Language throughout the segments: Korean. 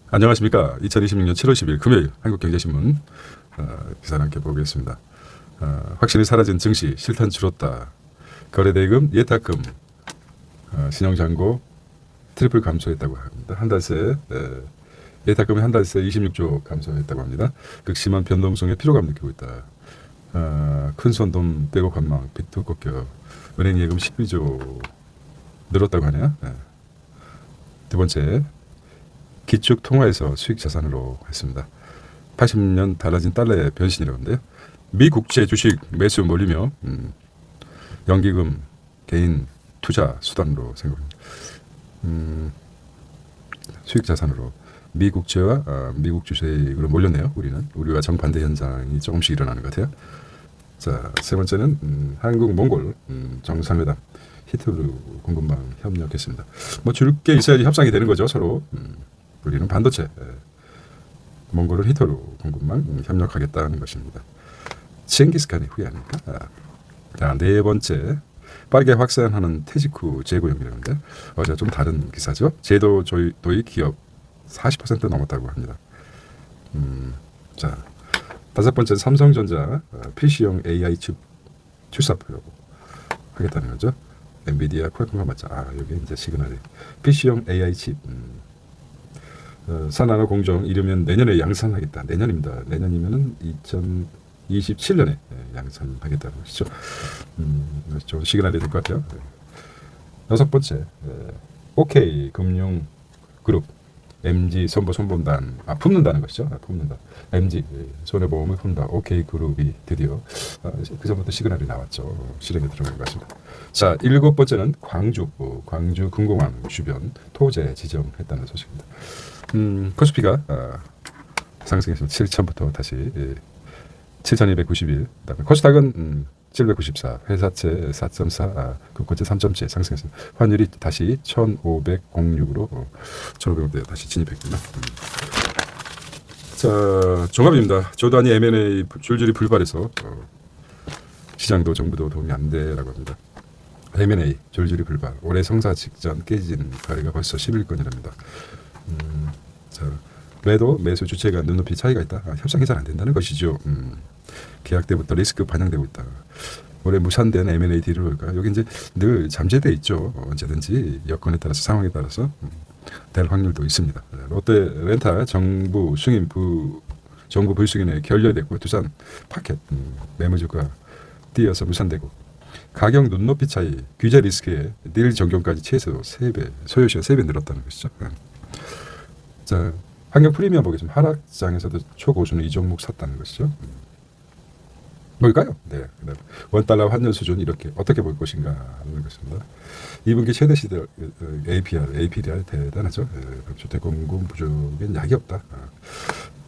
안녕하십니까. 2026년 7월 10일 금요일 한국경제신문 기사를 함께 보겠습니다. 확신이 사라진 증시, 실탄 줄었다. 거래대금, 예탁금, 신용잔고 트리플 감소했다고 합니다. 한 달 새 예탁금이 한 달 새 26조 감소했다고 합니다. 극심한 변동성에 피로감 느끼고 있다. 큰손 돈 빼고 관망, 빚도 꺾여 은행 예금 12조 늘었다고 하네요. 두 번째, 기축 통화에서 수익 자산으로 했습니다. 80년 달라진 달러의 변신이라는데요. 미 국채 주식 매수 몰리며 연기금 개인 투자 수단으로 생각합니다. 수익 자산으로 미 국채와 미국 주식으로 몰렸네요. 우리와 정반대 현상이 조금씩 일어나는 것 같아요. 자, 세 번째는 한국 몽골 정상회담 히트루 공급망 협력했습니다. 뭐 줄 게 있어야지 협상이 되는 거죠, 서로. 우리는 반도체, 몽골은 히트루 공급망 협력하겠다는 것입니다. 칭기스칸의 후예 아닙니까? 자, 네 번째, 빠르게 확산하는 퇴직 후 재고용이라는데 어제 좀 다른 기사죠. 제도 도입 기업 40% 넘었다고 합니다. 자, 다섯 번째, 삼성전자 PC용 AI 칩 출사표라고 하겠다는 거죠. 엔비디아, 퀄컴과 맞자. 여기 이제 시그널이 PC용 AI 칩. 산하나 공정 이르면 내년에 양산하겠다. 내년입니다. 내년이면은 2027년에 양산하겠다는 것이죠. 좀 시그널이 될 것 같아요. 여섯 번째, OK 금융그룹 MG 손보단 품는다는 것이죠. 품는다. MG 손해보험을 품다. OK 그룹이 드디어 그 전부터 시그널이 나왔죠. 실행에 들어간 것 같습니다. 자, 일곱 번째는 광주 금공항 주변 토지 지정했다는 소식입니다. 코스피가 상승해서 7,000부터 다시 7,291. 그다음에 코스닥은 794, 회사채 4.4, 국고채 3.7 상승했습니다. 환율이 다시 1,506으로 1,500원대 다시 진입했군요. 자, 종합입니다. 조단위 M&A 줄줄이 불발해서 시장도 정부도 도움이 안 돼라고 합니다. M&A 줄줄이 불발. 올해 성사 직전 깨진 거래가 벌써 11건이랍니다. 자, 매도 매수 주체가 눈높이 차이가 있다. 협상이 잘 안 된다는 것이죠. 계약 때부터 리스크 반영되고 있다. 올해 무산된 M&A 딜을 볼까? 여기 이제 늘 잠재돼 있죠. 언제든지 여건에 따라서 상황에 따라서 될 확률도 있습니다. 롯데 렌탈 정부 불승인에 결렬됐고 두산 파켓 매물주가 뛰어서 무산되고 가격 눈높이 차이 규제 리스크에 딜 적용까지 최소 3배 소요시가 3배 늘었다는 것이죠. 자, 환경 프리미엄 보겠습니다. 하락장에서도 초고수는 이 종목 샀다는 것이죠. 뭘까요? 네, 원달러 환율 수준 이렇게 어떻게 볼 것인가 하는 것입니다. 2분기 최대 시대 APR 대단하죠. 주택 공급 부족엔 약이 없다.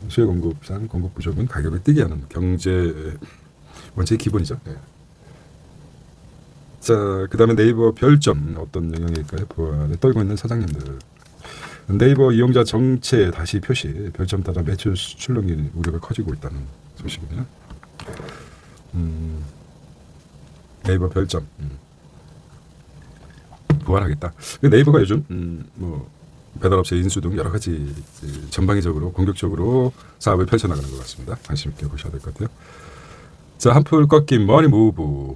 수요 공급상 공급 부족은 가격을 뛰게 하는 경제 원칙의 기본이죠. 네. 자, 그다음에 네이버 별점 어떤 영향일까요? 보안에 떨고 있는 사장님들. 네이버 이용자 정체 다시 표시, 별점 따라 매출 수출능이 우려가 커지고 있다는 소식이네요. 네이버 별점 보완하겠다. 네이버가 요즘 뭐 배달업체 인수 등 여러 가지 전방위적으로 공격적으로 사업을 펼쳐나가는 것 같습니다. 관심 있게 보셔야 될 것 같아요. 자, 한풀 꺾인 머니 무브.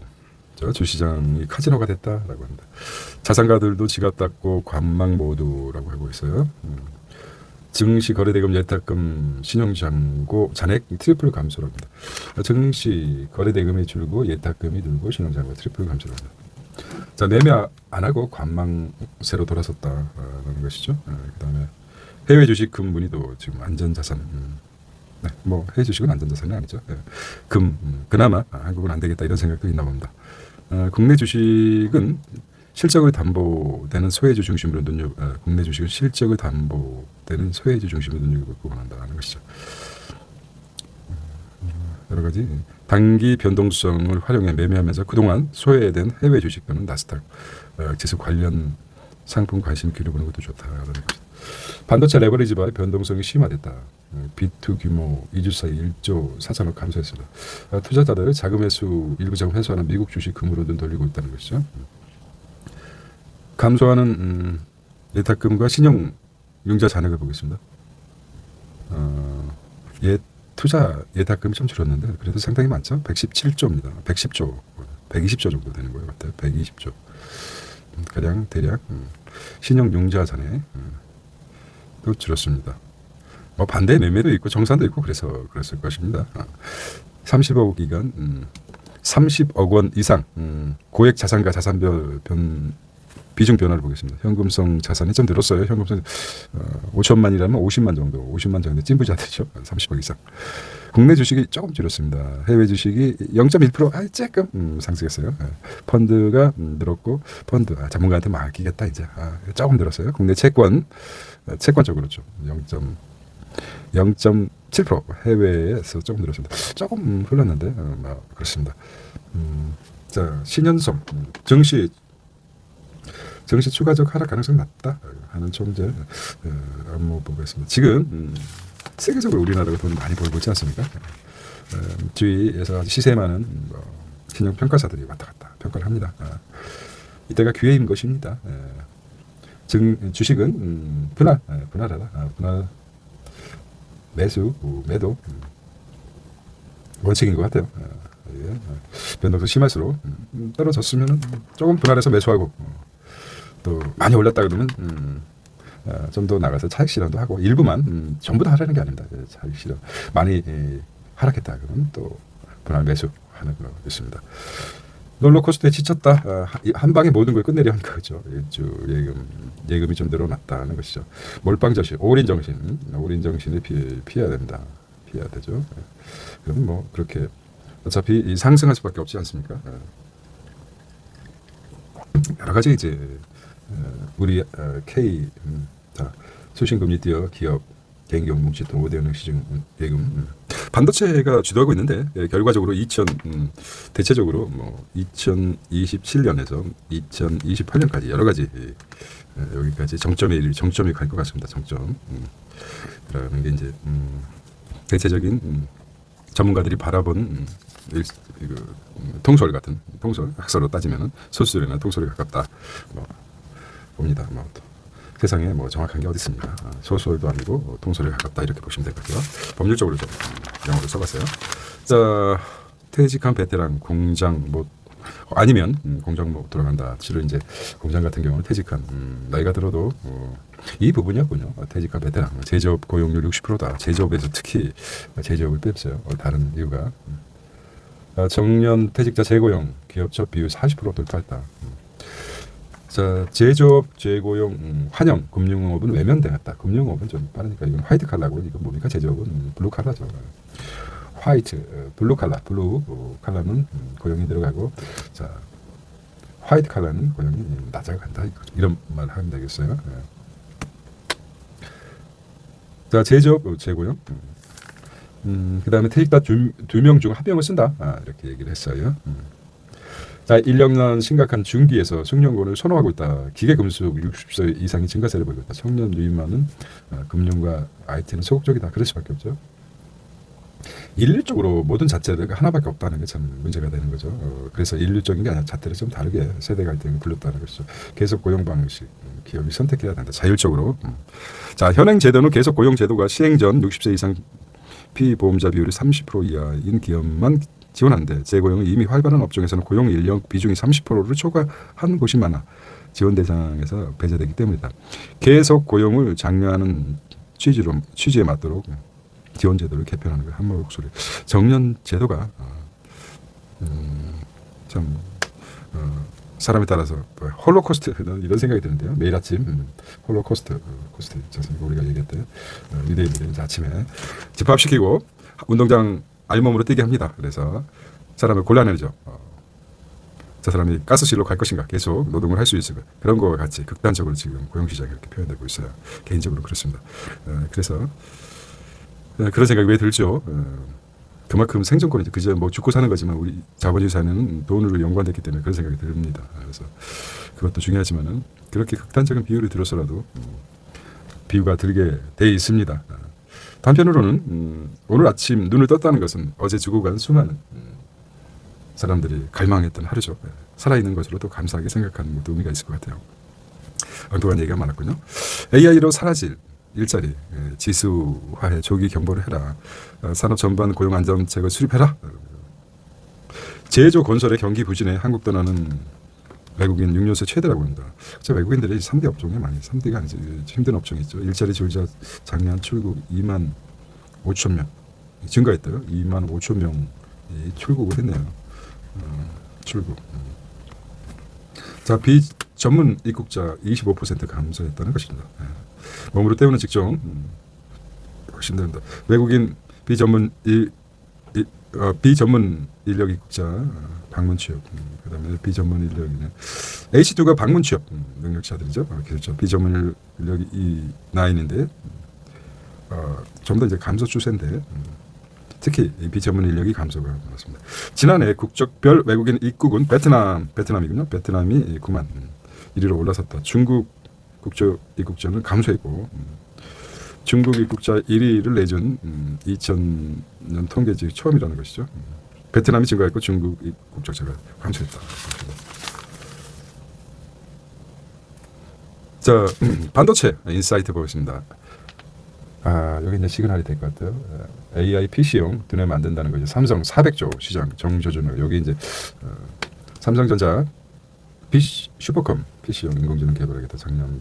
주시장이 카지노가 됐다라고 합니다. 자산가들도 지갑 닫고 관망 모드라고 하고 있어요. 증시 거래대금 예탁금 신용잔고 잔액 트리플 감소랍니다. 증시 거래대금이 줄고 예탁금이 늘고 신용잔고 트리플 감소랍니다. 자, 매매 안 하고 관망세로 돌아섰다라는 것이죠. 그다음에 해외 주식금 문의도 지금 안전자산. 네, 뭐 해외 주식은 안전자산이 아니죠. 그나마 한국은 안 되겠다 이런 생각도 있나 봅니다. 국내 주식은 실적을 담보되는 소외주 중심으로 국내 주식은 실적을 담보되는 소외주 중심으로 눈여겨보고 원한다는 것이죠. 여러 가지 단기 변동성을 활용해 매매하면서 그동안 소외된 해외 주식과는 나스닥 지수 관련 상품 관심 기울여보는 것도 좋다라는 것이죠. 반도체 레버리지 바의 변동성이 심화됐다. B2 규모 2주 사이 1조 4천억 감소했습니다. 투자자들 자금 회수 일부 자금 회수하는 미국 주식 금으로 눈 돌리고 있다는 것이죠. 감소하는 예탁금과 신용 융자 잔액을 보겠습니다. 예 투자 예탁금이 좀 줄었는데 그래도 상당히 많죠. 117조입니다. 110조, 120조 정도 되는 거예요. 같아요. 120조. 가량 대략 신용융자 전에 또 줄었습니다. 뭐 반대 매매도 있고 정산도 있고 그래서 그랬을 것입니다. 30억 기간 30억 원 이상 고액 자산과 자산 비중 변화를 보겠습니다. 현금성 자산이 좀 늘었어요. 현금성 5천만이라면 50만 정도 찐부자되죠. 30억 이상. 국내 주식이 조금 줄었습니다. 해외 주식이 0.1% 조금 상승했어요. 펀드가 늘었고 펀드 전문가한테 맡기겠다 이제 조금 늘었어요. 국내 채권 쪽으로 좀 0.7% 해외에서 조금 늘었습니다. 조금 흘렀는데 그렇습니다. 자 신현성 증시 추가적 하락 가능성이 낮다 하는 총재 업무 보겠습니다. 지금 세계적으로 우리나라가 돈 많이 벌고 있지 않습니까? 주위에서 시세 많은 신용 평가사들이 왔다 갔다 평가를 합니다. 이때가 기회인 것입니다. 주식은 분할하다. 분할 매수, 매도 원칙인 것 같아요. 변동성 심할수록 떨어졌으면 조금 분할해서 매수하고 또 많이 올랐다 그러면 좀 더 나가서 차익 실현도 하고 일부만 전부 다 하라는 게 아닙니다. 차익 실현 많이 하락했다 그러면 또 분할 매수하는 거 있습니다. 롤러코스터에 지쳤다. 한 방에 모든 걸 끝내려 한 거죠. 일주 예금이 좀 늘어났다는 것이죠. 몰빵정신, 올인정신을 피해야 됩니다. 피해야 되죠. 그럼 뭐 그렇게 어차피 상승할 수밖에 없지 않습니까? 여러 가지 이제 우리 K 수신금리 띄어 기업 개인기업 뭉치 등 5대 은행 시중 예금 반도체가 주도하고 있는데 결과적으로 대체적으로 2027년에서 2028년까지 여러 가지 여기까지 정점이 갈 것 같습니다. 정점. 그러는 게 이제 대체적인 전문가들이 바라본 통솔 같은 학설로 따지면은 소수술이나 통솔에 가깝다 봅니다. 세상에 정확한 게 어디 있습니까? 소설도 아니고 통솔에 가깝다 이렇게 보시면 될 것 같고요. 법률적으로 좀 영어로 써봤어요. 자, 퇴직한 베테랑 공장 아니면 공장 돌아간다. 실로 이제 공장 같은 경우는 퇴직한 나이가 들어도 이 부분이었군요. 퇴직한 베테랑 제조업 고용률 60%다. 제조업에서 특히 제조업을 뺐어요. 다른 이유가 정년 퇴직자 재고용 기업적 비율 40% 돌파했다. 자, 제조업, 재고용, 환영, 금융업은 외면되었다. 금융업은 좀 빠르니까 이건 화이트 칼라고 이건 뭡니까? 제조업은 블루 칼라죠. 블루 칼라는 고용이 들어가고, 자, 화이트 칼라는 고용이 낮아간다. 이런 말 하면 되겠어요. 자, 제조업, 재고용. 그 다음에 퇴직자 2명 중 1명을 쓴다. 이렇게 얘기를 했어요. 자, 인력난 심각한 중기에서 숙련군을 선호하고 있다. 기계금속 60세 이상이 증가세를 보이고 있다. 청년 유입만은 금융과 IT는 소극적이다. 그럴 수밖에 없죠. 인류적으로 모든 자체가 하나밖에 없다는 게 참 문제가 되는 거죠. 그래서 인류적인 게 아니라 자체를 좀 다르게 세대 갈등을 불렀다는 것이죠. 계속 고용 방식 기업이 선택해야 된다. 자율적으로. 자, 현행 제도는 계속 고용 제도가 시행 전 60세 이상 피보험자 비율이 30% 이하인 기업만 지원한대. 재고용은 이미 활발한 업종에서는 고용 인력 비중이 30%를 초과한 곳이 많아 지원 대상에서 배제되기 때문이다. 계속 고용을 장려하는 취지에 맞도록 지원 제도를 개편하는 것. 한 목소리. 정년 제도가 참 사람에 따라서 홀로코스트 이런 생각이 드는데요. 매일 아침 홀로코스트 우리가 얘기했대요. 유대인들이 아침에 집합시키고 운동장 알몸으로 뛰게 합니다. 그래서 사람을 곤란해져. 저 사람이 가스실로 갈 것인가 계속 노동을 할 수 있을까 그런 거와 같이 극단적으로 지금 고용시장이 이렇게 표현되고 있어요. 개인적으로 그렇습니다. 그래서 그런 생각이 왜 들죠? 그만큼 생존권이죠. 그저 죽고 사는 거지만 우리 자본주의 사회는 돈으로 연관됐기 때문에 그런 생각이 듭니다. 그래서 그것도 중요하지만은 그렇게 극단적인 비율이 들어서라도 비유가 들게 돼 있습니다. 한편으로는 오늘 아침 눈을 떴다는 것은 어제 죽어간 수많은 사람들이 갈망했던 하루죠. 살아있는 것으로도 감사하게 생각하는 것도 의미가 있을 것 같아요. 엉뚱한 얘기가 많았군요. AI로 사라질 일자리 지수화해 조기 경보를 해라. 산업 전반 고용 안정책을 수립해라. 제조 건설의 경기 부진에 한국 떠나는 외국인 6년새 최대라고 합니다. 외국인들이 3대 업종에 많이 3대가 아니죠. 힘든 업종이 있죠. 일자리 줄자 작년 출국 2만 5천 명 증가했대요. 2만 5천 명이 출국을 했네요. 출국. 자, 비전문 입국자 25% 감소했다는 것입니다. 몸으로 때우는 직종 훨씬 됩니다. 외국인 비전문 인력 입국자 방문 취업. 그다음에 비전문 인력이네. H2가 방문 취업 능력자들이죠. 그렇죠. 비전문 인력이 9인데 좀 더 이제 감소 추세인데 특히 비전문 인력이 감소가 나왔습니다. 지난해 국적별 외국인 입국은 베트남이군요. 베트남이 9만 1위로 올라섰다. 중국 국적 입국자는 감소했고 중국 입국자 1위를 내준 2000년 통계지 처음이라는 것이죠. 베트남이 증가했고 중국 국적자가 감소했다. 자, 반도체 인사이트 보겠습니다. 여기 이제 시그널이 될 것 같아요. AI PC용 두뇌 만든다는 거죠. 삼성 400조 시장 정조준. 여기 이제 삼성전자 슈퍼컴 PC용 인공지능 개발하겠다. 작년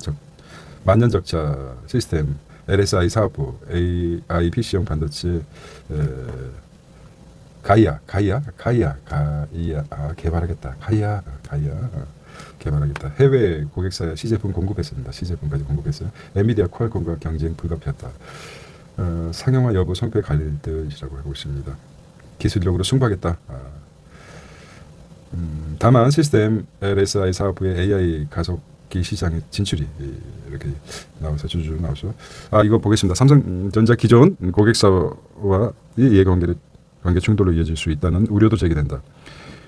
만년적자 시스템 LSI 사업부 AI PC용 반도체 가이아 개발하겠다. 가이아 개발하겠다. 해외 고객사에 시제품 공급했습니다. 시제품까지 공급했어요. 엔비디아 퀄컴과 경쟁 불가피했다. 상용화 여부 성패 갈릴 듯이라고 하고 있습니다. 기술력으로 승부하겠다. 다만 시스템 LSI 사업부의 AI 가속기 시장에 진출이 이렇게 나와서 주주 나오죠. 이거 보겠습니다. 삼성전자 기존 고객사와 이해관계 충돌로 이어질 수 있다는 우려도 제기된다.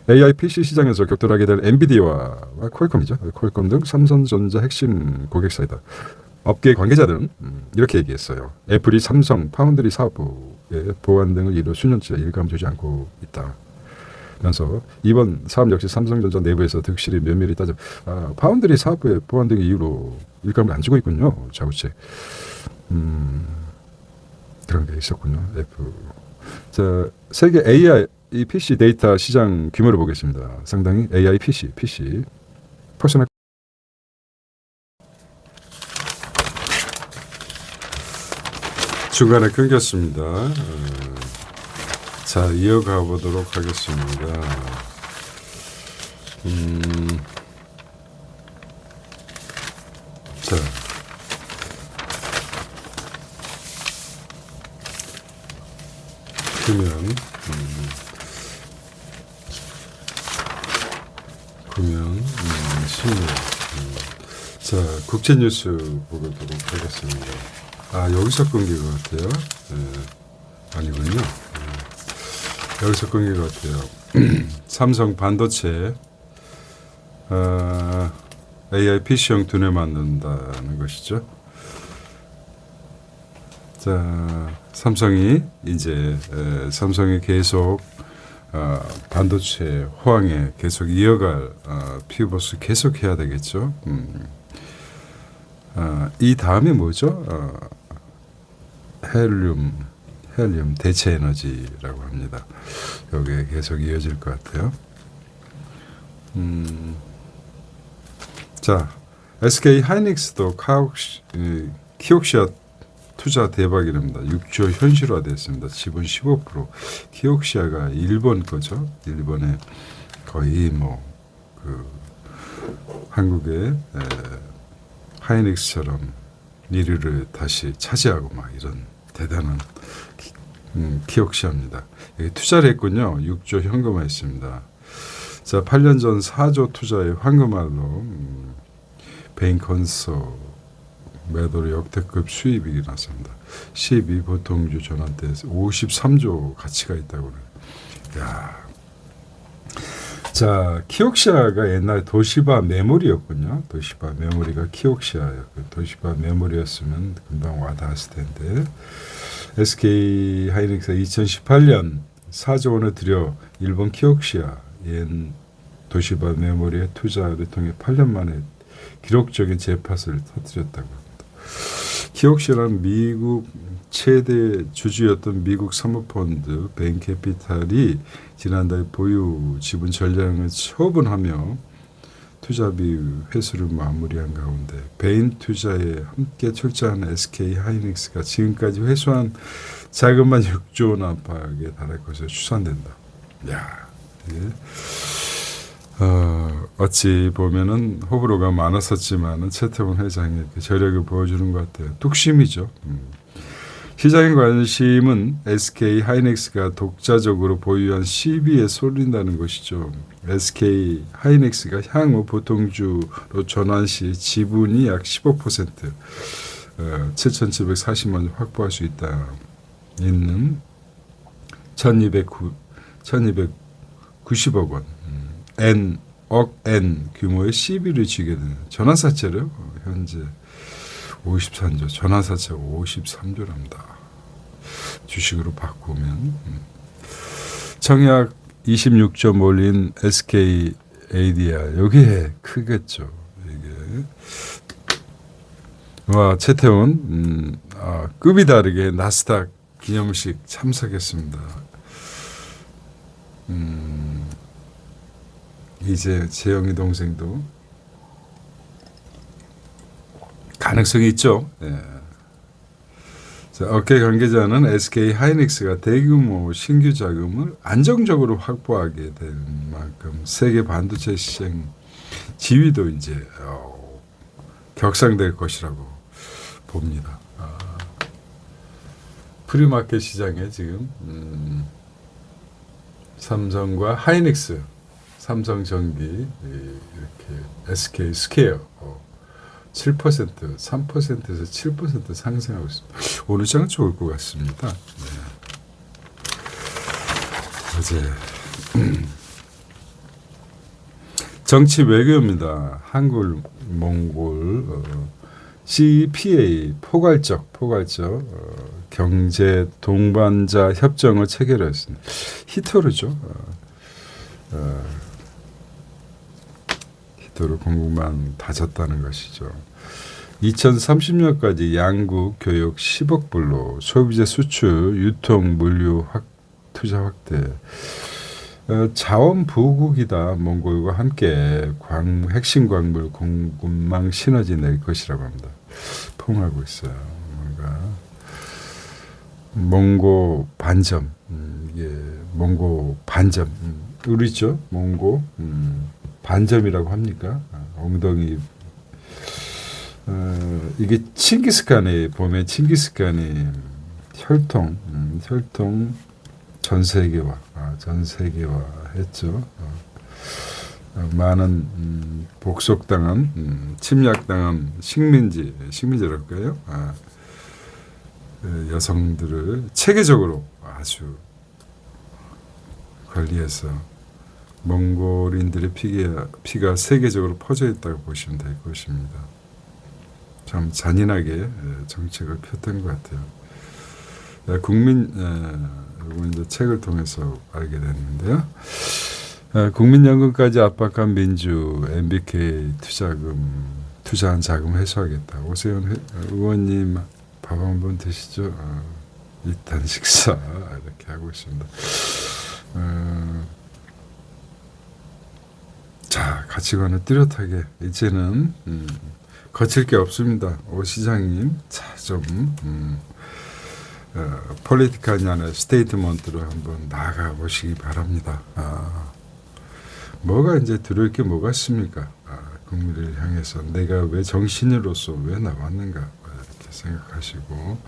AI PC 시장에서 격돌하게 될 엔비디아와 퀄컴이죠. 퀄컴 등 삼성전자 핵심 고객사이다. 업계 관계자들은 이렇게 얘기했어요. 애플이 삼성 파운드리 사업부의 보안 등을 이루 수년째 일감 주지 않고 있다. 면서 이번 사업 역시 삼성전자 내부에서 득실이 면밀히 따져 파운드리 사업부의 보안 등의 이유로 일감을 안 주고 있군요. 자구책. 그런 게 있었군요. 애플. 자, 세계 AI PC 데이터 시장 규모를 보겠습니다. 상당히 AI PC 퍼스널 중간에 끊겼습니다. 자, 이어가 보도록 하겠습니다. 자, 그러면 신문. 자, 국제 뉴스 보도록 하겠습니다. 여기서 끊긴 것 같아요. 아니군요. 여기서 끊긴 것 같아요. 삼성 반도체 AI PC용 두뇌 만든다는 것이죠. 자, 삼성이 계속 반도체 호황에 계속 이어갈 피벗을 계속 해야 되겠죠. 이 다음에 뭐죠? 헬륨 대체 에너지라고 합니다. 여기에 계속 이어질 것 같아요. 자, SK 하이닉스도 키옥시아 투자 대박이랍니다. 6조 현실화됐습니다. 지분 15%. 키옥시아가 일본 거죠. 일본의 거의 한국의 하이닉스처럼 1위를 다시 차지하고 이런 대단한 키옥시아입니다. 여기 투자를 했군요. 6조 현금화했습니다. 자, 8년 전 4조 투자에 황금알로 베인컨서 매도로 역대급 수입이 났습니다. 12 보통주 전환대에서 53조 가치가 있다고 그래요. 야. 자, 키옥시아가 옛날 도시바 메모리였군요. 도시바 메모리가 키옥시아였고 도시바 메모리였으면 금방 와닿았을 텐데 SK 하이닉스 2018년 4조 원을 들여 일본 키옥시아 옛 도시바 메모리의 투자를 통해 8년 만에 기록적인 재파를 터뜨렸다고 합니다. 키옥시라는 미국 최대 주주였던 미국 사모펀드 베인캐피탈이 지난달 보유 지분 전량을 처분하며 투자비 회수를 마무리한 가운데 베인 투자에 함께 출자한 SK 하이닉스가 지금까지 회수한 자금만 6조 원 안팎에 달할 것으로 추산된다. 야, 어찌 보면은 호불호가 많았었지만은 최태원 회장의 저력을 보여주는 것 같아요. 뚝심이죠. 시장의 관심은 SK 하이닉스가 독자적으로 보유한 CB에 쏠린다는 것이죠. SK 하이닉스가 향후 보통주로 전환 시 지분이 약 15%, 7,740만 원 확보할 수 있는 1,290억 원, N 규모의 CB를 쥐게 되는 전환사채를 현재 53조, 전환사채가 53조랍니다. 주식으로 바꾸면 청약 26조 몰린 SK ADR 여기에 크겠죠. 이게 와 최태원 급이 다르게 나스닥 기념식 참석했습니다. 이제 재영이 동생도 가능성이 있죠. 예. 자, 업계 관계자는 SK 하이닉스가 대규모 신규 자금을 안정적으로 확보하게 될 만큼 세계 반도체 시장 지위도 이제 격상될 것이라고 봅니다. 프리마켓 시장에 지금 삼성과 하이닉스, 삼성전기 이렇게 SK 스퀘어 7%, 3%에서 7% 상승하고 있습니다. 오늘 장은 좋을 것 같습니다. 네. 어제 정치 외교입니다. 한글, 몽골, CPA 포괄적 경제 동반자 협정을 체결했습니다. 히토르죠. 히토르 공국만 다졌다는 것이죠. 2030년까지 양국 교육 10억 불로 소비재 수출, 유통, 물류 투자 확대. 자원 부국이다. 몽골과 함께 핵심 광물 공급망 시너지 낼 것이라고 합니다. 포옹하고 있어요. 뭔가 몽고 반점. 이게 몽고 반점. 우리 있죠? 몽고 반점이라고 합니까? 엉덩이. 이게 칭기스칸에 보면 칭기스칸이 혈통 전 세계화 했죠. 많은 복속당한 침략당한 식민지랄까요? 여성들을 체계적으로 아주 관리해서 몽골인들의 피가 세계적으로 퍼져 있다고 보시면 될 것입니다. 참 잔인하게 정책을 폈던 것 같아요. 이건 이제 책을 통해서 알게 됐는데요. 국민연금까지 압박한 민주, MBK 투자한 자금 회수하겠다. 오세훈 의원님 밥 한번 드시죠. 일단 식사 이렇게 하고 있습니다. 자, 가치관을 뚜렷하게 이제는 거칠 게 없습니다. 오 시장님, 자, 좀 폴리티컬이 아니라 스테이트먼트로 한번 나가 보시기 바랍니다. 뭐가 이제 들을 게 뭐가 있습니까? 국민을 향해서 내가 왜 정신으로서 왜 나왔는가 이렇게 생각하시고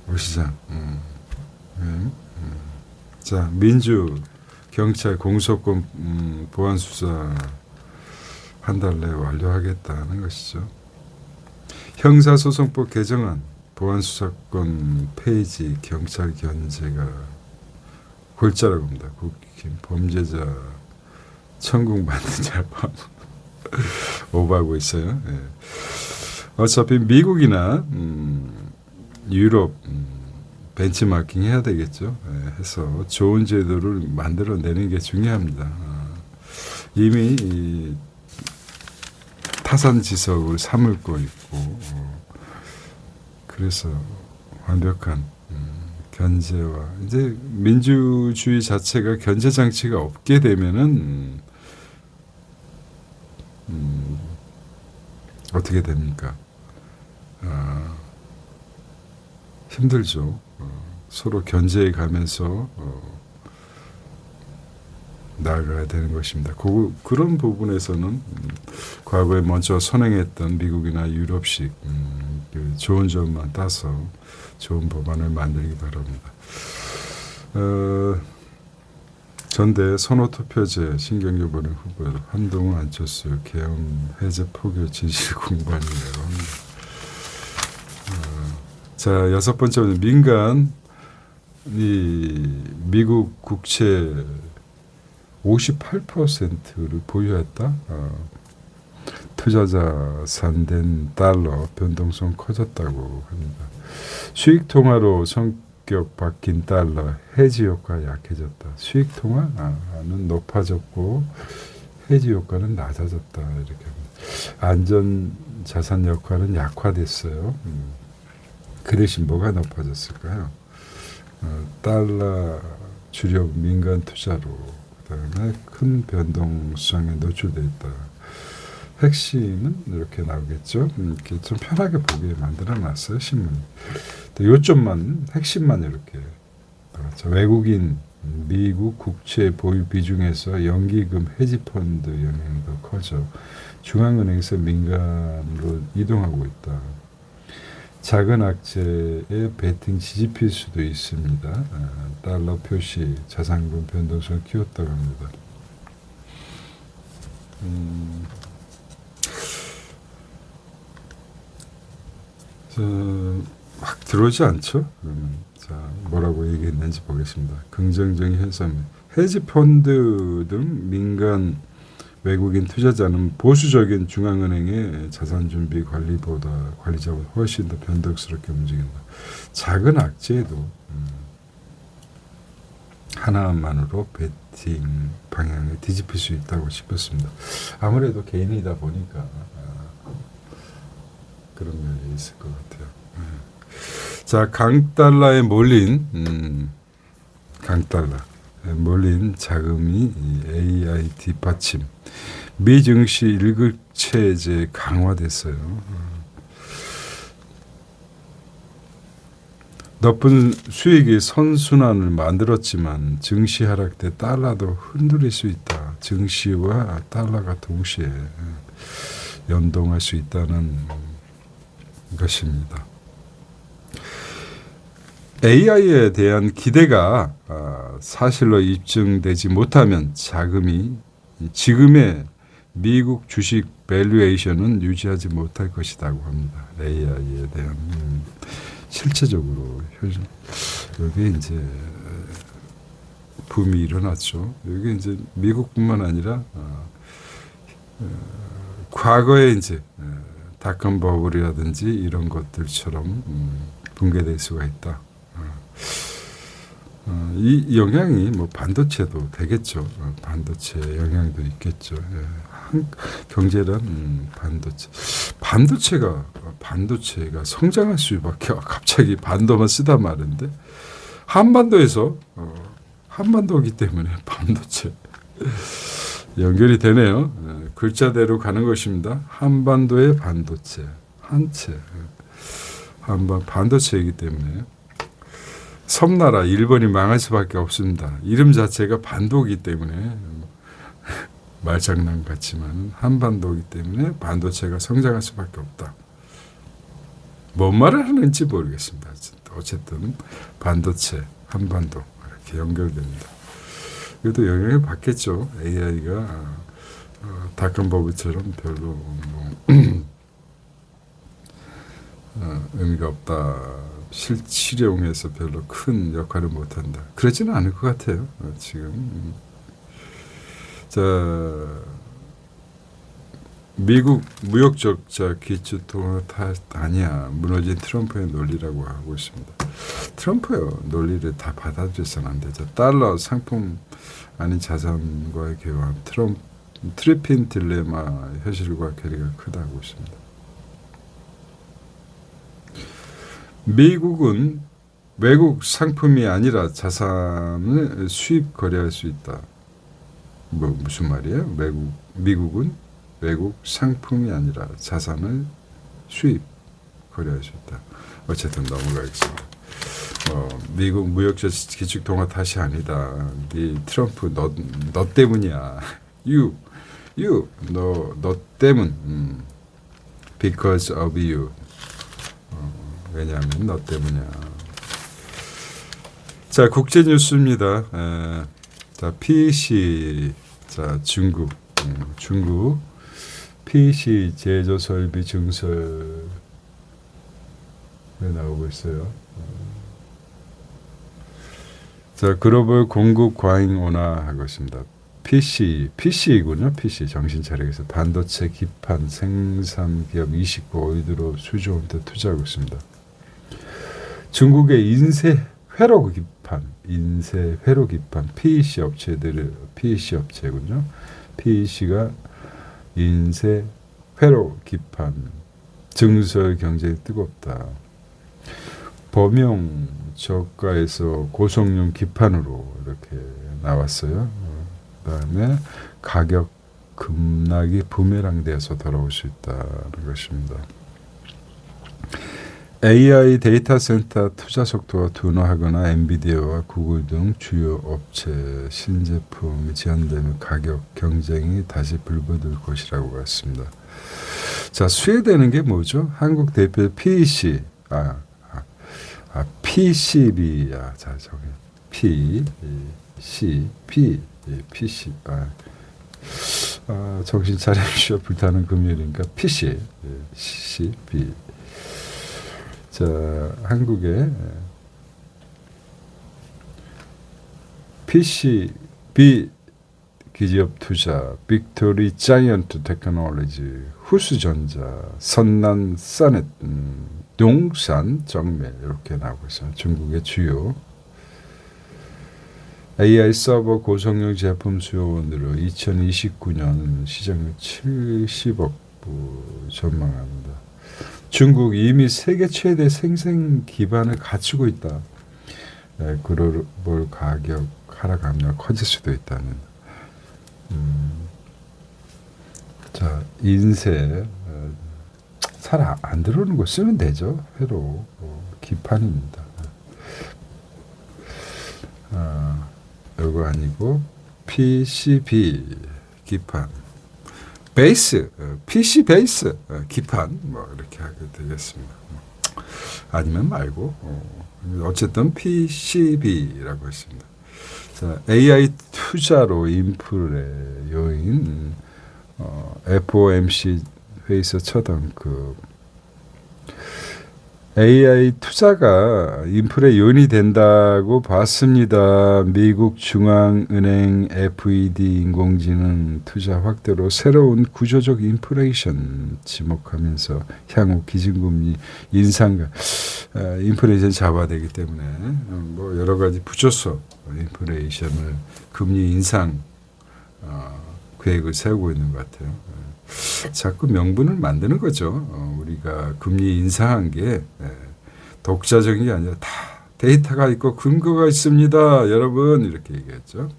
오 시장, 자 민주 경찰 공소권 보안 수사 한 달 내에 완료하겠다는 것이죠. 형사소송법 개정안 보안수사권 폐지 경찰 견제가 골자라고 합니다. 국힘 범죄자 천국 만든 자법 오버하고 있어요. 예. 어차피 미국이나 유럽 벤치마킹 해야 되겠죠. 예. 해서 좋은 제도를 만들어내는 게 중요합니다. 이미 타산지석을 삼을고 있고 그래서 완벽한 견제와 이제 민주주의 자체가 견제 장치가 없게 되면은 어떻게 됩니까? 힘들죠. 서로 견제해 가면서 나아가야 되는 것입니다. 그런 부분에서는 과거에 먼저 선행했던 미국이나 유럽식 그 좋은 점만 따서 좋은 법안을 만들기 바랍니다. 전대 선호투표제 신경유보는 후보 한동훈 안철수 계엄 해제 포교 진실 공방이라고 합니다. 자, 6번째는 민간이 미국 국채 58%를 보유했다. 투자자 산된 달러 변동성 커졌다고 합니다. 수익 통화로 성격 바뀐 달러 해지 효과 약해졌다. 수익 통화는 높아졌고 해지 효과는 낮아졌다. 이렇게 합니다. 안전 자산 역할은 약화됐어요. 그 대신 뭐가 높아졌을까요? 달러 주력 민간 투자로 그다음에 큰 변동성에 노출돼 있다. 핵심은 이렇게 나오겠죠. 이렇게 좀 편하게 보게 만들어놨어요 신문. 요점만 핵심만 이렇게 나왔죠. 외국인 미국 국채 보유 비중에서 연기금 헤지펀드 영향이 더 커져 중앙은행에서 민간으로 이동하고 있다. 작은 악재에 베팅 뒤집힐 수도 있습니다. 달러 표시 자산금 변동성을 키웠다고 합니다. 막 들어오지 않죠? 자, 뭐라고 얘기했는지 보겠습니다. 긍정적인 현상. 헤지펀드 등 민간 외국인 투자자는 보수적인 중앙은행의 자산준비 관리자보다 훨씬 더 변덕스럽게 움직인다. 작은 악재에도 하나만으로 베팅 방향을 뒤집힐 수 있다고 싶었습니다. 아무래도 개인이다 보니까 그런 면이 있을 것 같아요. 자, 강달러에 몰린 자금이 AI 뒷받침. 미 증시 일극체제 강화됐어요. 높은 수익이 선순환을 만들었지만 증시 하락 때 달러도 흔들릴 수 있다. 증시와 달러가 동시에 연동할 수 있다는 것입니다. AI에 대한 기대가 사실로 입증되지 못하면 자금이 지금의 미국 주식 밸류에이션은 유지하지 못할 것이라고 합니다. AI에 대한 실체적으로 여기 이제 붐이 일어났죠. 여기 이제 미국뿐만 아니라 과거에 이제 닷컴 버블이라든지 이런 것들처럼 붕괴될 수가 있다. 이 영향이 뭐 반도체도 되겠죠. 반도체 영향도 있겠죠. 경제란 반도체가 성장할 수밖에 갑자기 반도만 쓰다 마는데 한반도에서 한반도이기 때문에 반도체 연결이 되네요. 글자대로 가는 것입니다. 한반도의 반도체 한체 반도체이기 때문에 섬나라 일본이 망할 수밖에 없습니다. 이름 자체가 반도이기 때문에 말장난 같지만 한반도이기 때문에 반도체가 성장할 수밖에 없다. 뭔 말을 하는지 모르겠습니다. 어쨌든 반도체, 한반도 이렇게 연결됩니다. 이것도 영향을 받겠죠. AI가 닷컴 버블처럼 별로 의미가 없다. 실용해서 별로 큰 역할을 못한다. 그러지는 않을 것 같아요. 지금 자, 미국 무역 적자 기초 통화 탓 아니야. 무너진 트럼프의 논리라고 하고 있습니다. 트럼프의 논리를 다 받아들여서는 안 되죠. 달러 상품 아닌 자산과의 교환. 트럼프 트리핀 딜레마 현실과 괴리가 크다고 있습니다. 미국은 외국 상품이 아니라 자산을 수입 거래할 수 있다. 무슨 말이에요? 미국은 외국 상품이 아니라 자산을 수입 거래할 수 있다. 어쨌든 넘어가겠습니다. 미국 무역자 기축 통화 탓이 아니다. 네 트럼프 너 때문이야. 너 때문. Because of you. 왜냐하면 너 때문이야. 자, 국제 뉴스입니다. 자, PC. 자, 중국 PC 제조 설비 증설에 나오고 있어요. 자, 글로벌 공급 과잉 온화하고 있습니다. PC이군요. PC 정신 차리겠어요. 반도체 기판 생산 기업 29로 수조 원대 투자하고 있습니다. 중국의 인쇄 회로 기판 PC 업체군요. PC가 인쇄 회로 기판 증설 경쟁이 뜨겁다. 범용 저가에서 고성능 기판으로 이렇게 나왔어요. 그다음에 가격 급락이 부메랑돼서 돌아올 수 있다는 것입니다. AI 데이터 센터 투자 속도가 둔화하거나 엔비디아와 구글 등 주요 업체 신제품이 제한되면 가격 경쟁이 다시 불붙을 것이라고 했습니다. 자, 스웨덴은 게 뭐죠? 한국 대표 PC PCB야. 자, 저기 PC 정신 차리십시오. 불타는 금요일이니까 PC CB. 자, 한국의 PCB 기업 투자 빅토리 자이언트 테크놀로지 후수전자 선난 사넷 용산 정밀 이렇게 나오고 있어요. 중국의 주요 AI 서버 고성능 제품 수요원으로 2029년 시장률 70억 부 전망합니다. 중국 이미 세계 최대 생산 기반을 갖추고 있다. 글로벌 가격 하락 압력 커질 수도 있다는. 자, 인쇄 잘 안 들어오는 거 쓰면 되죠. 회로 기판입니다. 이거 아니고 PCB 기판. 베이스, PC 베이스, 기판, 이렇게 하게 되겠습니다. 아니면 말고, 어쨌든 PCB라고 했습니다. 자, AI 투자로 인플레 요인, FOMC 회의에서 첫 언급. AI 투자가 인플레 요인이 된다고 봤습니다. 미국 중앙은행 FED 인공지능 투자 확대로 새로운 구조적 인플레이션 지목하면서 향후 기준금리 인상과 인플레이션 잡아되기 때문에 여러 가지 부조석 인플레이션을 금리 인상 계획을 세우고 있는 것 같아요. 자꾸 명분을 만드는 거죠. 우리가 금리 인상한 게 독자적인 게 아니라 다 데이터가 있고 근거가 있습니다. 여러분 이렇게 얘기했죠.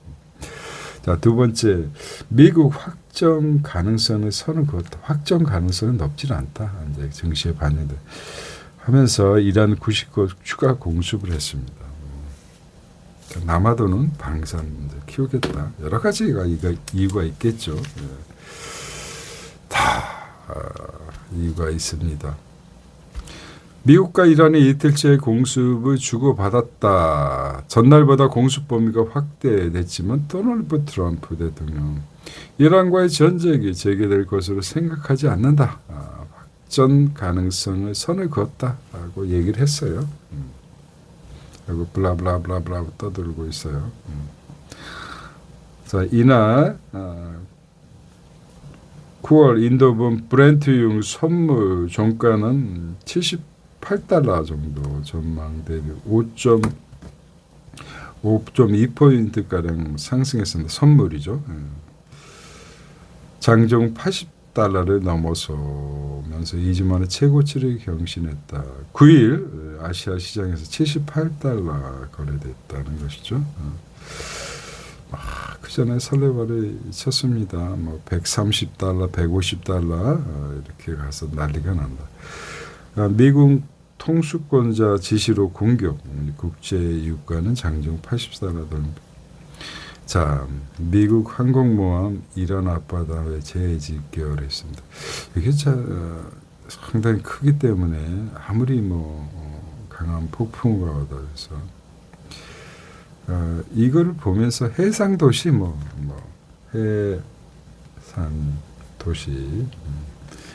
자, 두 번째, 미국 확정 가능성을 선을 그었다. 확정 가능성은 높지는 않다. 이제 증시에 반영돼 하면서 이란 99억 추가 공습을 했습니다. 남아도는 방산 키우겠다. 여러 가지가 이유가 있겠죠. 이유가 있습니다. 미국과 이란이 이틀째 공습을 주고받았다. 전날보다 공습 범위가 확대됐지만 도널드 트럼프 대통령 이란과의 전쟁이 재개될 것으로 생각하지 않는다. 확전 가능성을 선을 그었다라고 얘기를 했어요. 그리고 블라블라블라블라 떠들고 있어요. 자, 이날 9월 인도분 브렌트용 선물 종가는 78달러 정도 전망 대비 5.2%가량 상승했습니다. 선물이죠. 장중 80달러를 넘어서면서 2주 만에 최고치를 경신했다. 9일 아시아 시장에서 78달러 거래됐다는 것이죠. 그 전에 설레발을 쳤습니다. 뭐 130달러, 150달러 이렇게 가서 난리가 난다. 미국 통수권자 지시로 공격, 국제 유가는 장중 80달러 등. 자, 미국 항공모함 이란 앞바다에 재집결했습니다. 이게 상당히 크기 때문에 아무리 강한 폭풍우가 오다 해서 이거를 보면서 해상 도시 해상 도시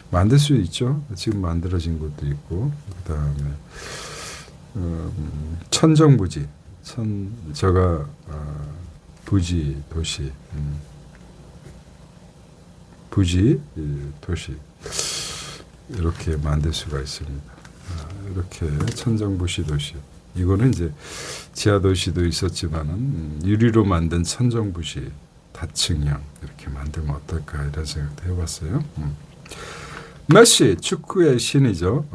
만들 수 있죠. 지금 만들어진 곳도 있고 그다음에 천정부지 부지 도시 부지 도시 이렇게 만들 수가 있습니다. 이렇게 천정부시 도시 이거는 이제 지하 도시도 있었지만은 유리로 만든 천정부시 다층형 이렇게 만들면 어떨까 이런 생각도 해봤어요. 메시 축구의 신이죠.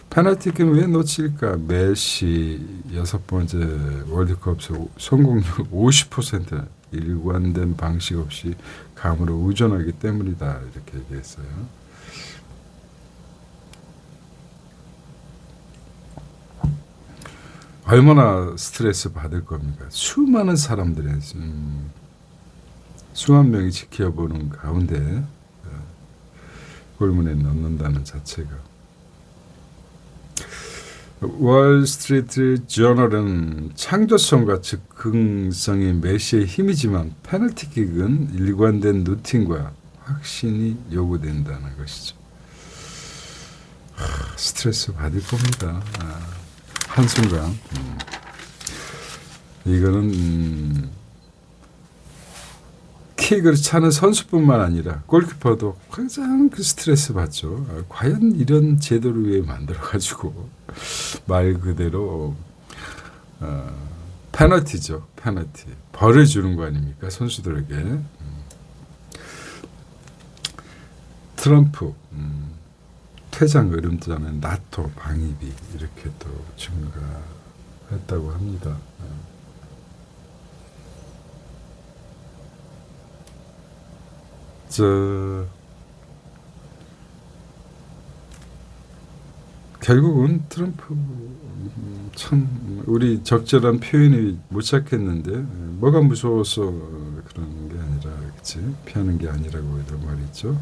페널티킥은 왜 놓칠까? 메시 6번째 월드컵 성공률 50% 일관된 방식 없이 감으로 의존하기 때문이다 이렇게 얘기했어요. 얼마나 스트레스 받을 겁니까? 수많은 사람들의 수만 명이 지켜보는 가운데 골문에 넣는다는 자체가. 월스트리트 저널은 창조성과 즉흥성이 메시의 힘이지만 페널티킥은 일관된 루틴과 확신이 요구된다는 것이죠. 스트레스 받을 겁니다. 한순간 이거는 킥을 차는 선수뿐만 아니라 골키퍼도 가장 스트레스 받죠. 과연 이런 제도를 왜 만들어가지고 말 그대로 페널티죠. 페널티 벌을 주는 거 아닙니까 선수들에게. 트럼프 퇴장 으름장은 나토 방위비 이렇게 또 증가했다고 합니다. 결국은 트럼프 참 우리 적절한 표현이 못 찾겠는데 뭐가 무서워서 그러는 게 아니라 그치? 피하는 게 아니라고 이런 말이 있죠.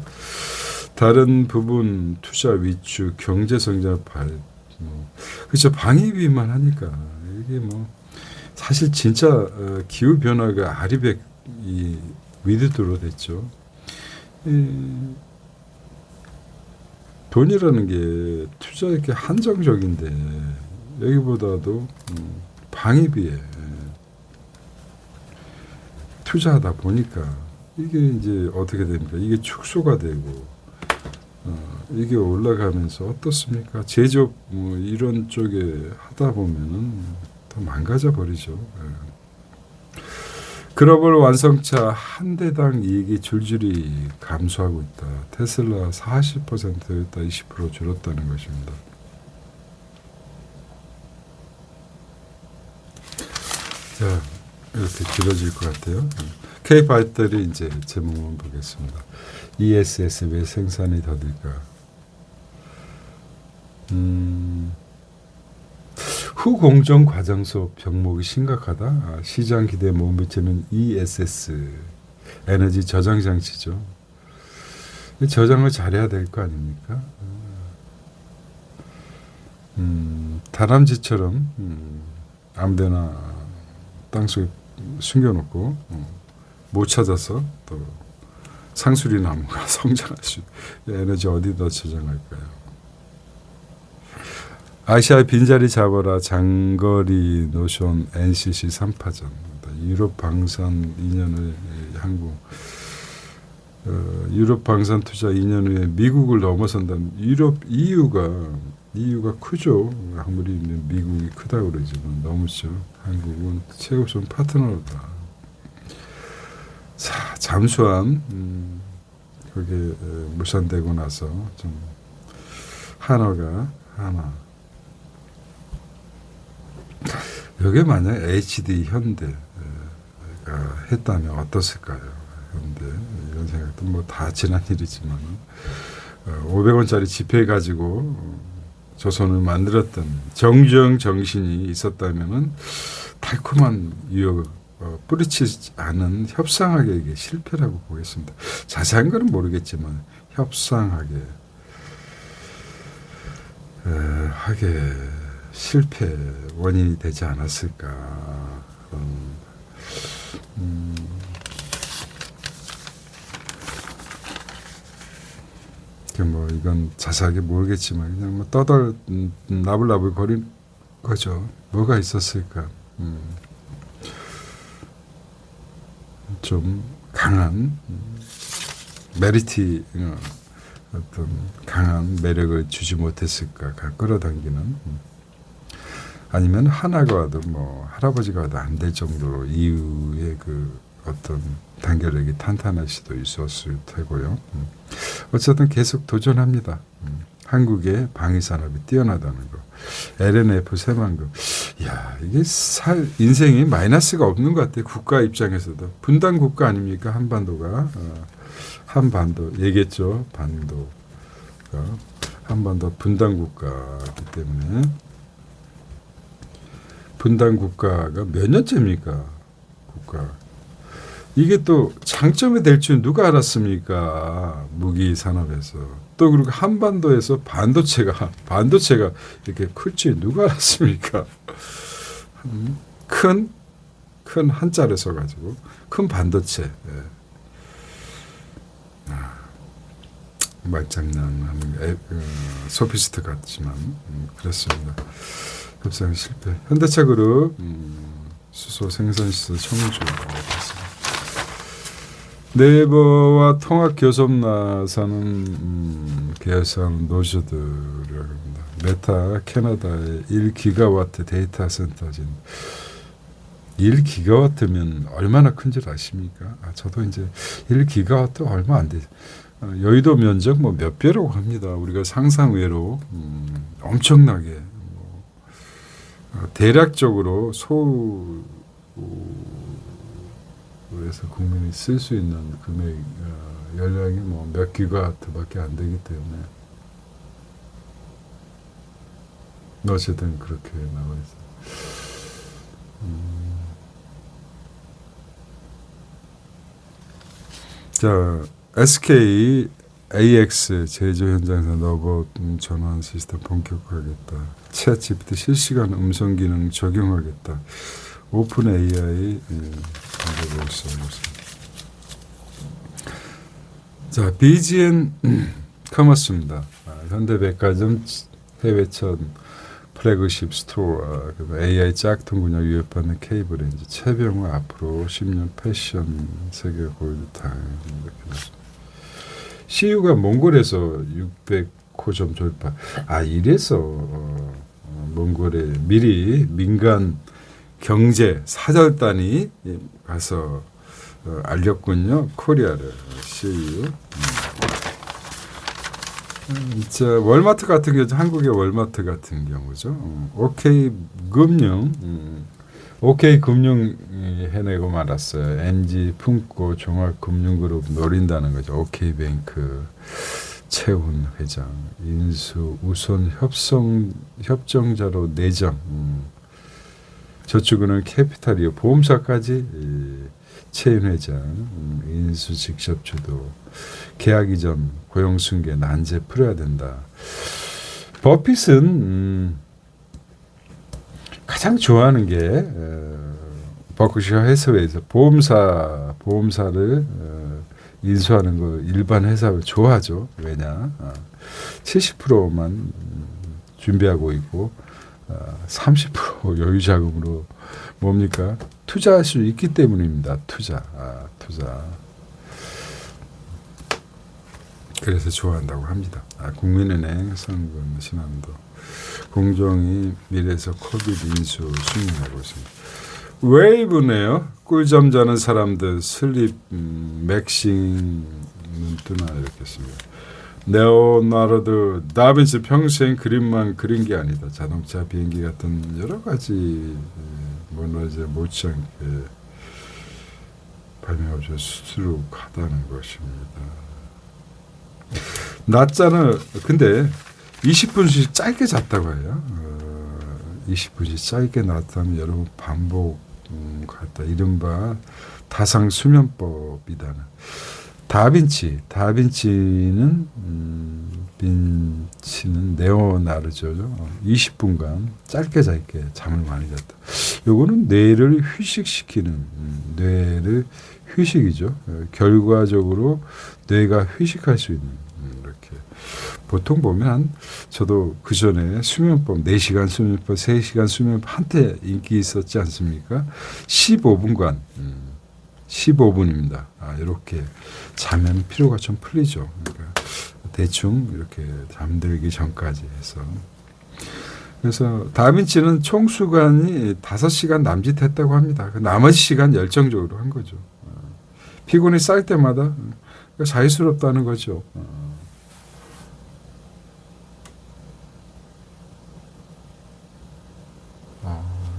다른 부분 투자 위축 경제 성장 그렇죠. 방위비만 하니까 이게 사실 진짜 기후 변화가 아리백 위드로 됐죠. 돈이라는 게 투자에 이렇게 한정적인데 여기보다도 방위비에 투자하다 보니까 이게 이제 어떻게 됩니까? 이게 축소가 되고 이게 올라가면서 어떻습니까? 제조업 이런 쪽에 하다 보면은 더 망가져 버리죠. 글로벌 완성차 한 대당 이익이 줄줄이 감소하고 있다. 테슬라 40%였다 20% 줄었다는 것입니다. 자, 이렇게 길어질 것 같아요. K배터리 이제 제목만 보겠습니다. ESS 왜 생산이 더딜까? 후공정 과정소 병목이 심각하다. 시장 기대에 못 미치는 ESS 에너지 저장 장치죠. 저장을 잘해야 될 거 아닙니까? 다람쥐처럼 아무데나 땅속에 숨겨놓고 못 찾아서 또 상수리 나무가 성장할 수 에너지 어디다 저장할까요? 아시아 빈자리 잡아라 장거리 노션 NCC 3파전 유럽 방산 2년 후에 한국 유럽 방산 투자 2년 후에 미국을 넘어선다는 유럽 EU가 크죠. 아무리 미국이 크다고 그러지만 너무죠. 한국은 최우선 파트너다. 자 잠수함 그게 무산되고 나서 좀 한화가 이게 만약 HD 현대가 했다면 어떻을까요? 현대 이런 생각도 뭐 다 지난 일이지만 500원짜리 지폐 가지고 조선을 만들었던 정주영 정신이 있었다면은 달콤한 유혹 뿌리치지 않은 협상학의 실패라고 보겠습니다. 자세한 거는 모르겠지만 협상하게 하게 실패 원인이 되지 않았을까. 뭐 이건 자세하게 모르겠지만 그냥 뭐 떠들 나불나불 거린 거죠. 뭐가 있었을까. 좀 강한 메리티 어떤 강한 매력을 주지 못했을까 끌어당기는 아니면 하나가 와도 뭐 할아버지가 와도 안 될 정도로 이후에 그 어떤 단결력이 탄탄할 수도 있었을 테고요. 어쨌든 계속 도전합니다. 한국의 방위산업이 뛰어나다는 거. LNF 새만금. 이야, 이게 인생이 마이너스가 없는 것 같아요. 국가 입장에서도. 분단 국가 아닙니까? 한반도가. 한반도. 얘기했죠. 반도가. 한반도 분단 국가이기 때문에. 분단 국가가 몇 년째입니까? 국가. 이게 또 장점이 될 줄 누가 알았습니까? 무기 산업에서. 또 그리고 한반도에서 반도체가 이렇게 클 줄 누가 알았습니까? 큰 한자를 써가지고 큰 반도체. 말장난하는 소피스트 같지만 그렇습니다. 협상 실패. 현대차그룹 수소 생산시설 청주였습니다. 네이버와 통합교섭나사는 계열사는 노조들이라고 합니다. 메타 캐나다의 1기가와트 데이터 센터진 1기가와트면 얼마나 큰 줄 아십니까? 저도 이제 1기가와트 얼마 안 되죠. 여의도 면적 뭐 몇 배라고 합니다. 우리가 상상 외로 엄청나게 대략적으로 그래서 국민이 쓸 수 있는 금액 연량이 뭐 몇 기가와트밖에 안 되기 때문에 어쨌든 그렇게 나와 있어요. 자, SK AX 제조 현장에서 로봇 전환 시스템 본격화하겠다. 챗GPT 실시간 음성 기능 적용하겠다. 오픈 AI 자, BGN 커머스입니다. 현대백화점 해외천 플래그십 스토어 AI 짝퉁 분야 유협하는 K브랜드 최병호 앞으로 10년 패션 세계 골드타임 CU가 몽골에서 600호점 돌파. 이래서 몽골에 미리 민간 경제 사절단이 가서 알렸군요. 코리아를 CU. 월마트 같은 경우 한국의 월마트 같은 경우죠. OK 금융 해내고 말았어요. NG 품고 종합금융그룹 노린다는 거죠. OK뱅크 최훈 회장 인수 우선 협정자로 내정. 저축은행 캐피탈이요. 보험사까지 최윤 회장 인수 직접 주도. 계약 이전 고용승계 난제 풀어야 된다. 버핏은 가장 좋아하는 게 버크셔 해서웨이에서 보험사를 인수하는 거 일반 회사를 좋아하죠. 왜냐? 70%만 준비하고 있고 30% 여유 자금으로 뭡니까? 투자할 수 있기 때문입니다. 투자. 그래서 좋아한다고 합니다. 국민은행, 성금, 신한도 공정이 미래에서 코비드 인수 승인하고 있습니다. 웨이브네요. 꿀잠 자는 사람들 슬립 맥싱 눈뜨나 이렇게 씁니다. 레오나르도 다빈치 평생 그림만 그린 게 아니다. 자동차, 비행기 같은 여러 가지 문화재 못지않게 발명하죠. 수두룩하다는 것입니다. 낮자는 근데 20분씩 짧게 잤다고 해요. 20분씩 짧게 잤다면 여러분 반복 같다. 이른바 다상 수면법이다는. 다빈치는 네오나르조죠. 20분간 짧게 잠을 많이 잤다. 요거는 뇌를 휴식시키는 뇌를 휴식이죠. 결과적으로 뇌가 휴식할 수 있는 이렇게 보통 보면 저도 그 전에 수면법 4시간 수면법 3시간 수면법 한때 인기 있었지 않습니까? 15분간 15분입니다. 이렇게 자면 피로가 좀 풀리죠. 그러니까 대충 이렇게 잠들기 전까지 해서. 그래서 다빈치는 총 시간이 5시간 남짓했다고 합니다. 나머지 시간 열정적으로 한 거죠. 피곤이 쌓일 때마다 자유스럽다는 거죠.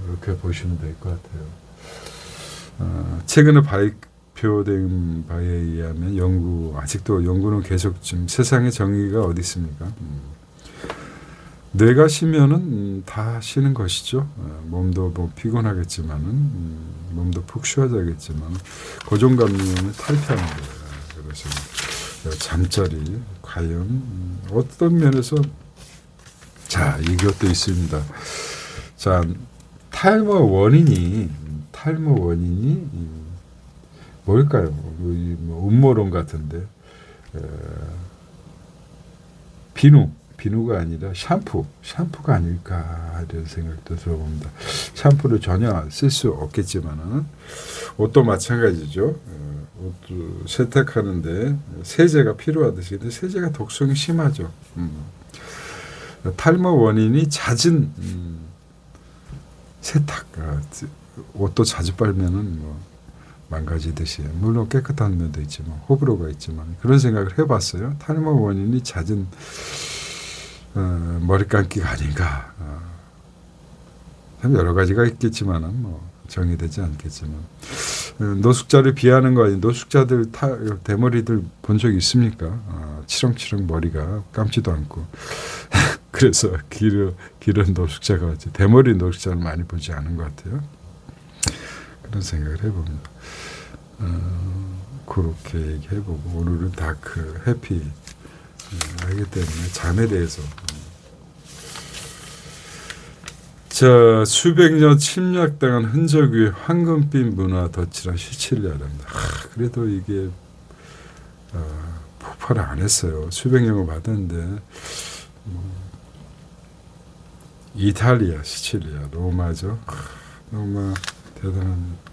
이렇게 보시면 될 것 같아요. 최근에 발표된 바에 의하면 아직도 연구는 계속 지금 세상의 정의가 어디 있습니까? 뇌가 쉬면은 다 쉬는 것이죠. 몸도 뭐 피곤하겠지만은 몸도 푹 쉬어야겠지만 고정감염을 탈피하는 거예요. 그래서 잠자리 과연 어떤 면에서 자 이것도 있습니다. 자 탈모 원인이 뭘까요? 음모론 같은데 비누가 아니라 샴푸가 아닐까 이런 생각도 들어봅니다. 샴푸를 전혀 쓸 수 없겠지만은 옷도 마찬가지죠. 옷도 세탁하는데 세제가 필요하듯이 근데 세제가 독성이 심하죠. 탈모 원인이 잦은 세탁 옷도 자주 빨면은 뭐 망가지듯이 물론 깨끗한 면도 있지만 호불호가 있지만 그런 생각을 해봤어요. 탈모 원인이 잦은 머리 감기가 아닌가. 참 여러 가지가 있겠지만은 뭐 정의되지 않겠지만 노숙자를 비하는 거 아니 노숙자들 대머리들 본 적 있습니까? 치렁치렁 머리가 감지도 않고 그래서 길은 노숙자가 대머리 노숙자를 많이 보지 않은 것 같아요. 그런 생각을 해봅니다. 그렇게 얘기해보고 오늘은 다크 해피 하기 때문에 잠에 대해서 자 수백 년 침략당한 흔적 위에 황금빛 문화 덧칠한 시칠리아랍니다. 그래도 이게 폭발을 안 했어요. 수백 년을 받았는데 이탈리아, 시칠리아, 로마죠. 로마 대단합니다.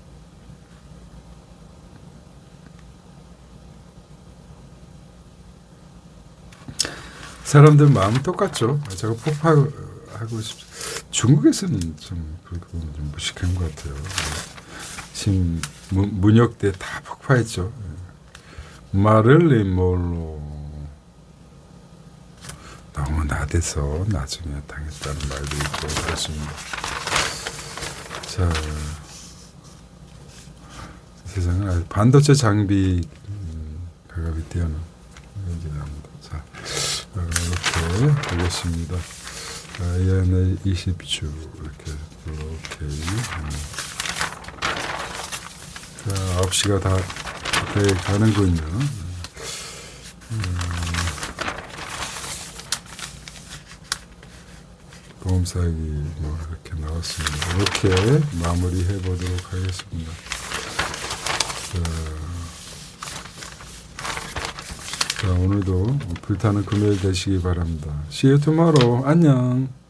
사람들 마음은 똑같죠. 제가 폭발하고 싶죠. 중국에서는 좀 그런 좀 무식한 것 같아요. 지금 문혁 때 다 폭파했죠. 마를린 몰로 너무 나대서 나중에 당했다는 말도 있고 그렇습니다. 자, 세상은 아주 반도체 장비 가격이 뛰어난 얘기합니다. 자, 이렇게 보겠습니다. ENA 20주 이렇게 자, 9시가 다 돼 가는군요. 보험사기 뭐 이렇게 나왔습니다. 이렇게 마무리해 보도록 하겠습니다. 자, 오늘도 불타는 금요일 되시기 바랍니다. See you tomorrow. 안녕.